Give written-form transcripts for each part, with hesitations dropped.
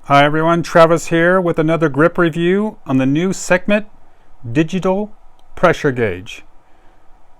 Hi everyone, Travis here with another grip review on the new SEKHMET digital pressure gauge.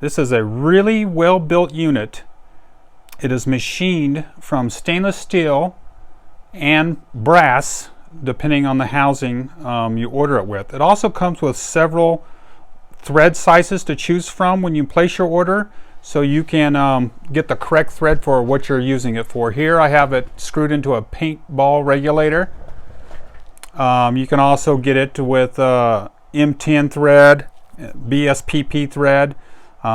This is a really well built unit. It is machined from stainless steel and brass depending on the housing you order it with. It also comes with several thread sizes to choose from when you place your order, so you can get the correct thread for what you're using it for. Here I have it screwed into a paintball regulator. You can also get it with M10 thread, BSPP thread,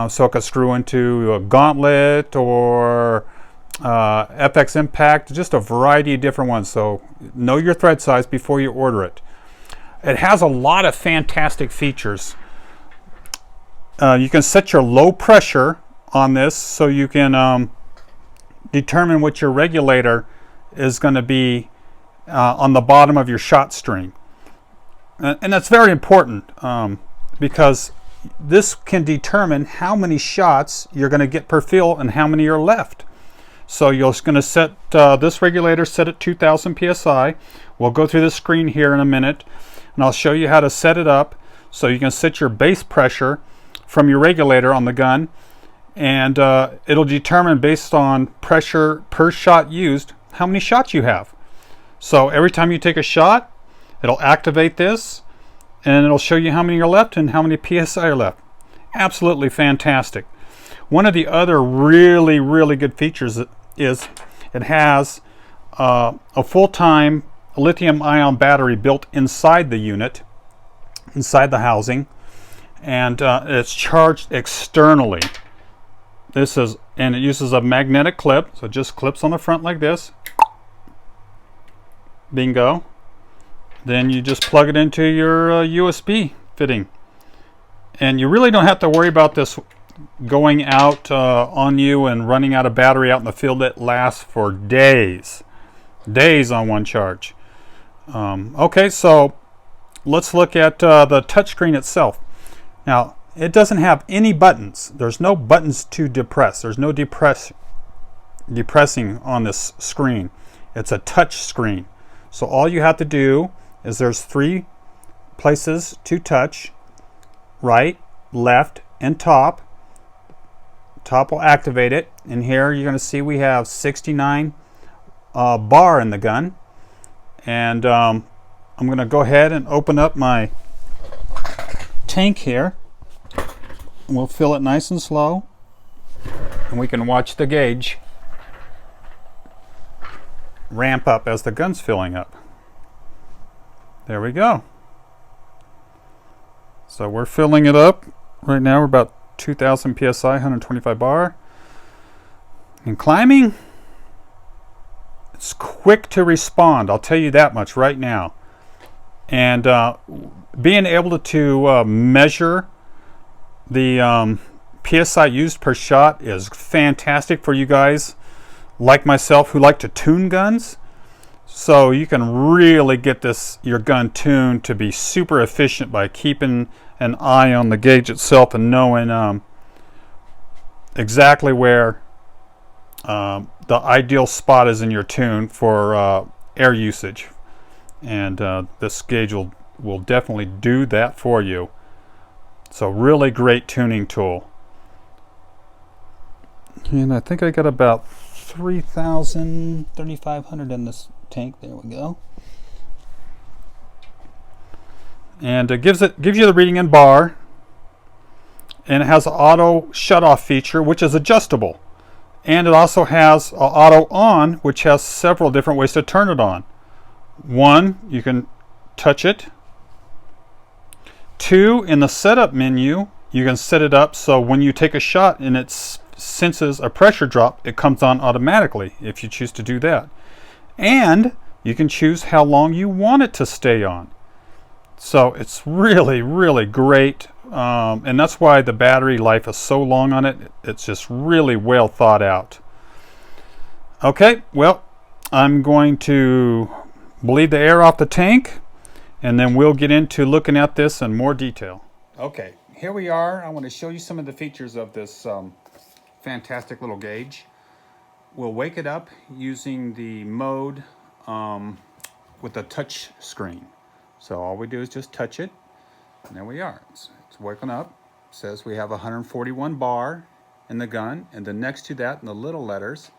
so it can screw into a gauntlet or FX Impact, just a variety of different ones. So know your thread size before you order it. It has a lot of fantastic features. You can set your low pressure on this, so you can determine what your regulator is going to be on the bottom of your shot string. And that's very important because this can determine how many shots you're going to get per fill and how many are left. So you're going to set this regulator set at 2000 psi. We'll go through the screen here in a minute, and I'll show you how to set it up so you can set your base pressure from your regulator on the gun, and it'll determine based on pressure per shot used how many shots you have. So every time you take a shot, it'll activate this and it'll show you how many are left and how many psi are left. Absolutely fantastic. One of the other really good features is it has a full-time lithium-ion battery built inside the unit, inside the housing, and it's charged externally. And it uses a magnetic clip, so it just clips on the front like this. Bingo. Then you just plug it into your USB fitting, and you really don't have to worry about this going out on you and running out of battery out in the field. It lasts for days on one charge. Okay, so let's look at the touchscreen itself. Now, it doesn't have any buttons. There's no buttons to depress. There's no depressing on this screen. It's a touch screen. So all you have to do is there's 3 places to touch: right, left, and top. Top will activate it. And here you're going to see we have 69 bar in the gun. And I'm going to go ahead and open up my tank here. We'll fill it nice and slow, and we can watch the gauge ramp up as the gun's filling up. There we go. So we're filling it up right now. We're about 2000 psi, 125 bar, and climbing. It's quick to respond, I'll tell you that much right now. And being able to measure the psi used per shot is fantastic for you guys like myself who like to tune guns. So you can really get your gun tuned to be super efficient by keeping an eye on the gauge itself and knowing exactly where the ideal spot is in your tune for air usage. And this gauge will definitely do that for you. So really great tuning tool. And I think I got about 3,500 in this tank. There we go. And it gives you the reading in bar, and it has an auto shut-off feature, which is adjustable. And it also has auto on, which has several different ways to turn it on. 1, you can touch it. 2, in the setup menu, you can set it up so when you take a shot and it senses a pressure drop, it comes on automatically if you choose to do that. And you can choose how long you want it to stay on. So it's really great. And that's why the battery life is so long on it. It's just really well thought out. Okay, well, I'm going to bleed the air off the tank, and then we'll get into looking at this in more detail. Okay, here we are. I want to show you some of the features of this fantastic little gauge. We'll wake it up using the mode with a touch screen. So all we do is just touch it, and there we are. It's working up. It says we have 141 bar in the gun, and then next to that in the little letters,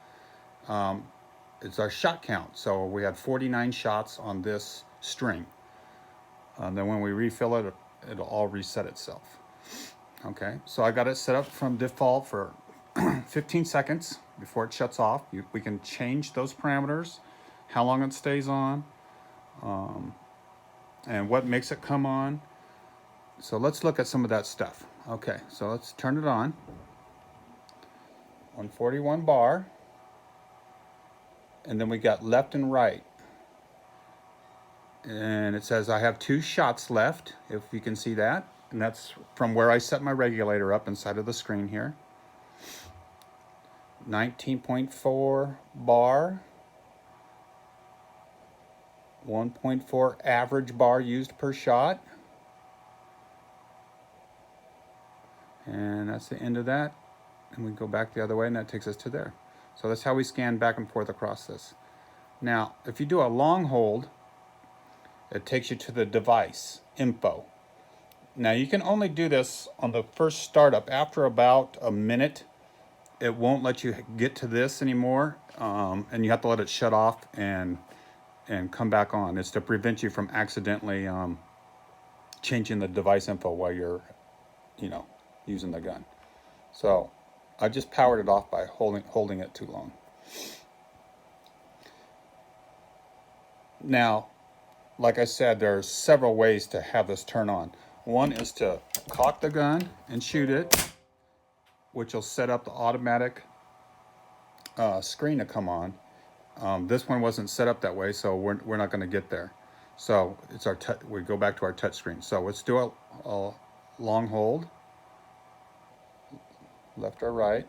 it's our shot count. So we had 49 shots on this string. Then when we refill it, it'll all reset itself. Okay, so I got it set up from default for 15 seconds before it shuts off. We can change those parameters, how long it stays on, and what makes it come on. So let's look at some of that stuff. Okay, so let's turn it on. 141 bar. And then we got left and right. And it says I have 2 shots left, if you can see that. And that's from where I set my regulator up inside of the screen here. 19.4 bar. 1.4 average bar used per shot. And that's the end of that. And we go back the other way, and that takes us to there. So that's how we scan back and forth across this. Now, if you do a long hold, it takes you to the device info. Now, you can only do this on the first startup. After about a minute, it won't let you get to this anymore, and you have to let it shut off and come back on. It's to prevent you from accidentally changing the device info while you're, using the gun. So I just powered it off by holding it too long. Now, like I said, there are several ways to have this turn on. One is to cock the gun and shoot it, which will set up the automatic screen to come on. This one wasn't set up that way, so we're not going to get there. So it's we go back to our touch screen. So let's do a long hold, left or right.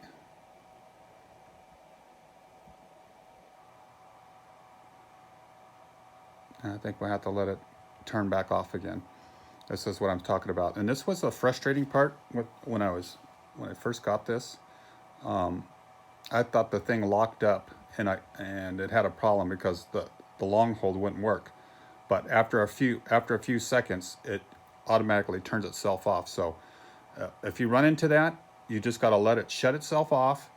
And I think we'll have to let it turn back off again. This is what I'm talking about. And this was the frustrating part when I first got this. I thought the thing locked up and it had a problem because the long hold wouldn't work. But after a few seconds, it automatically turns itself off. So if you run into that, you just got to let it shut itself off,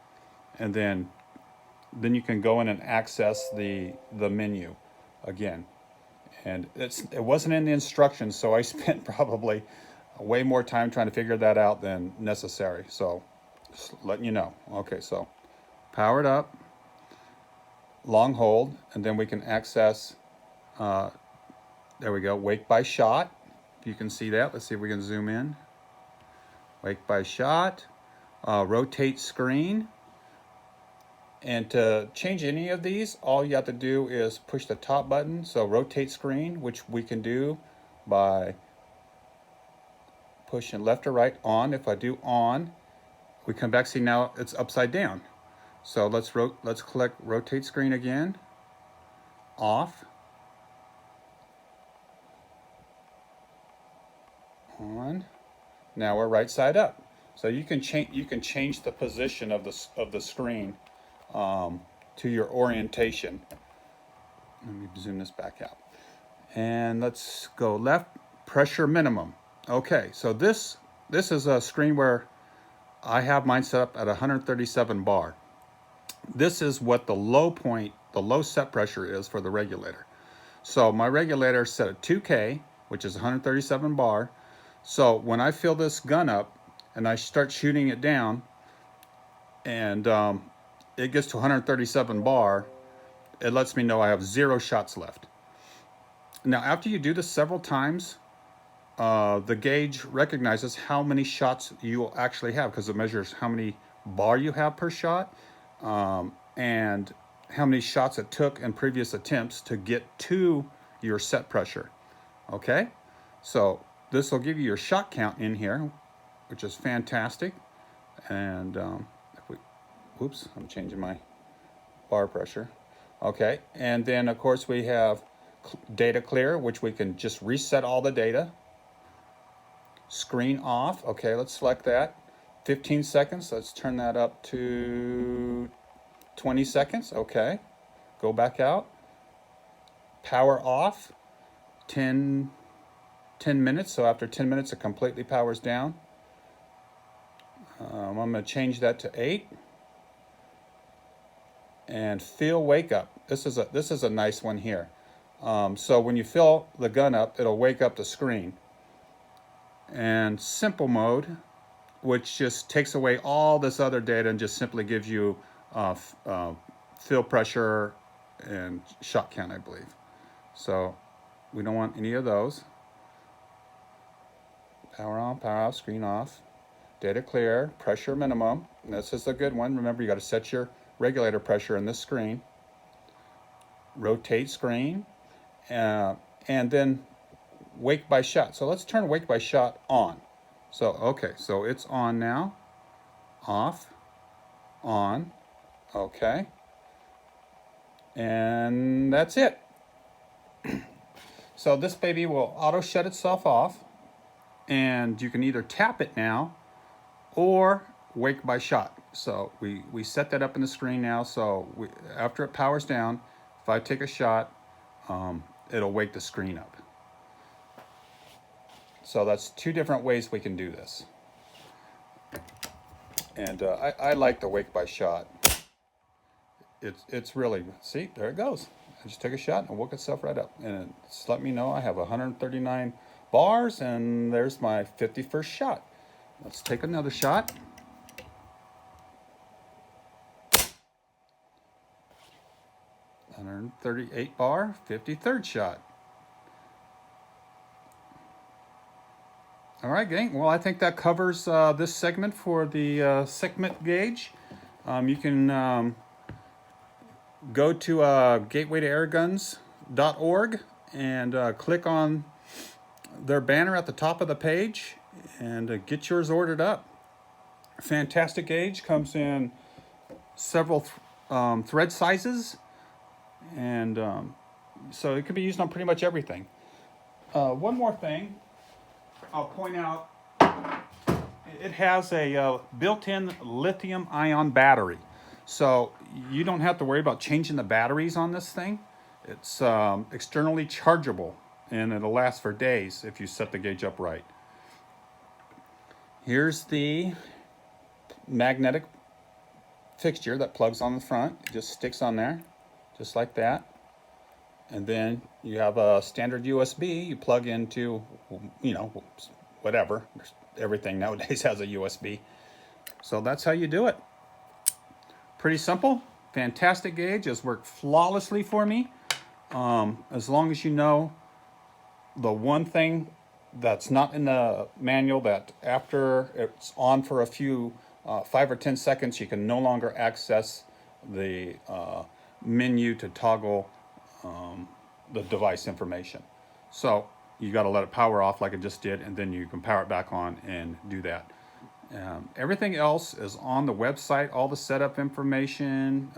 and then you can go in and access the menu again. And it wasn't in the instructions, so I spent probably way more time trying to figure that out than necessary. So just letting you know. Okay, so power it up, long hold, and then we can access, there we go, wake by shot. If you can see that, let's see if we can zoom in. Wake by shot, rotate screen. And to change any of these, all you have to do is push the top button. So rotate screen, which we can do by pushing left or right on. If I do on, we come back, see now it's upside down. So let's click rotate screen again, off, on. Now we're right side up. So you can change the position of the screen to your orientation. Let me zoom this back out. And let's go left, pressure minimum. Okay, so this is a screen where I have mine set up at 137 bar. This is what the low set pressure is for the regulator. So my regulator is set at 2K, which is 137 bar. So when I fill this gun up and I start shooting it down, and it gets to 137 bar, it lets me know I have 0 shots left. Now, after you do this several times, the gauge recognizes how many shots you will actually have, because it measures how many bar you have per shot, and how many shots it took in previous attempts to get to your set pressure. Okay, so this will give you your shot count in here, which is fantastic. And oops, I'm changing my bar pressure. Okay, and then of course we have data clear, which we can just reset all the data. Screen off. Okay, let's select that. 15 seconds. Let's turn that up to 20 seconds. Okay, go back out. power off 10 minutes. So after 10 minutes, it completely powers down. I'm going to change that to 8. And feel wake up. This is a nice one here. So when you fill the gun up, it'll wake up the screen. And simple mode, which just takes away all this other data and just simply gives you fill pressure and shot count, I believe. So we don't want any of those. Power on, power off, screen off. Data clear, pressure minimum. And this is a good one. Remember, you got to set your regulator pressure in this screen. Rotate screen. And then wake by shot. So let's turn wake by shot on. So, okay, so it's on now. Off. On. Okay. And that's it. So this baby will auto shut itself off. And you can either tap it now or wake by shot. So we set that up in the screen now. So after it powers down, if I take a shot, it'll wake the screen up. So that's 2 different ways we can do this. And I like the wake by shot. It's really, see, there it goes. I just took a shot and it woke itself right up. And it's let me know I have 139 bars and there's my 51st shot. Let's take another shot. $138 bar, 53rd shot. All right, gang. Well, I think that covers this segment for the SEKHMET gauge. You can go to gatewaytoairguns.org and click on their banner at the top of the page and get yours ordered up. Fantastic gauge, comes in several thread sizes, and so it can be used on pretty much everything. One more thing I'll point out, it has a built-in lithium-ion battery. So you don't have to worry about changing the batteries on this thing. It's externally chargeable, and it'll last for days if you set the gauge up right. Here's the magnetic fixture that plugs on the front. It just sticks on there, just like that. And then you have a standard USB you plug into, you know, whatever. Everything nowadays has a USB. So that's how you do it. Pretty simple. Fantastic gauge. Has worked flawlessly for me. As long as you know the one thing that's not in the manual, that after it's on for a few 5 or 10 seconds, you can no longer access the menu to toggle the device information. So you got to let it power off like it just did, and then you can power it back on and do that. Everything else is on the website, all the setup information,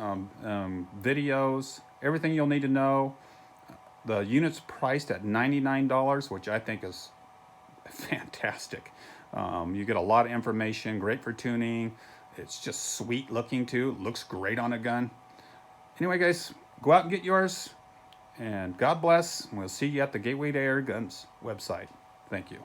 videos, everything you'll need to know. The unit's priced at $99, which I think is fantastic. You get a lot of information, great for tuning. It's just sweet looking too, looks great on a gun. Anyway, guys, go out and get yours, and God bless. We'll see you at the Gateway to Air Guns website. Thank you.